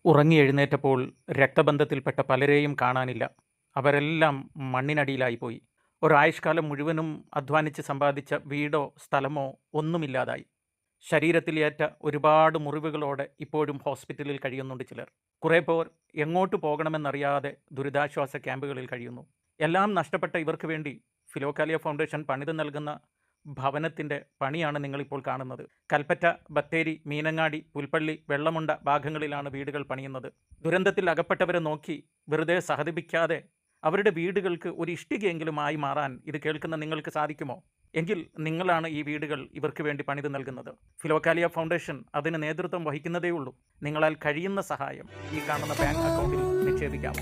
ഉറങ്ങി എഴുന്നേറ്റപ്പോൾ രക്തബന്ധത്തിൽപ്പെട്ട പലരെയും കാണാനില്ല. അവരെല്ലാം മണ്ണിനടിയിലായിപ്പോയി. ഒരായുഷ്കാലം മുഴുവനും അധ്വാനിച്ച് സമ്പാദിച്ച വീടോ സ്ഥലമോ ഒന്നുമില്ലാതായി. ശരീരത്തിലേറ്റ ഒരുപാട് മുറിവുകളോടെ ഇപ്പോഴും ഹോസ്പിറ്റലിൽ കഴിയുന്നുണ്ട് ചിലർ. കുറേ പേർ എങ്ങോട്ട് പോകണമെന്നറിയാതെ ദുരിതാശ്വാസ ക്യാമ്പുകളിൽ കഴിയുന്നു. എല്ലാം നഷ്ടപ്പെട്ട ഇവർക്ക് വേണ്ടി ഫിലോക്കാലിയ ഫൗണ്ടേഷൻ പണിത് നൽകുന്ന ഭവനത്തിൻ്റെ പണിയാണ് നിങ്ങളിപ്പോൾ കാണുന്നത്. കൽപ്പറ്റ, ബത്തേരി, മീനങ്ങാടി, പുൽപ്പള്ളി, വെള്ളമുണ്ട ഭാഗങ്ങളിലാണ് വീടുകൾ പണിയുന്നത്. ദുരന്തത്തിൽ അകപ്പെട്ടവരെ നോക്കി വെറുതെ സഹതപിക്കാതെ അവരുടെ വീടുകൾക്ക് ഒരു ഇഷ്ടികയെങ്കിലും ആയി മാറാൻ ഇത് കേൾക്കുന്ന നിങ്ങൾക്ക് സാധിക്കുമോ? എങ്കിൽ നിങ്ങളാണ് ഈ വീടുകൾ ഇവർക്ക് വേണ്ടി പണിത് നൽകുന്നത്. ഫിലോക്കാലിയ ഫൗണ്ടേഷൻ അതിന് നേതൃത്വം വഹിക്കുന്നതേ ഉള്ളൂ. നിങ്ങളാൽ കഴിയുന്ന സഹായം ഈ കാണുന്ന ബാങ്ക് അക്കൗണ്ടിൽ നിക്ഷേപിക്കാം.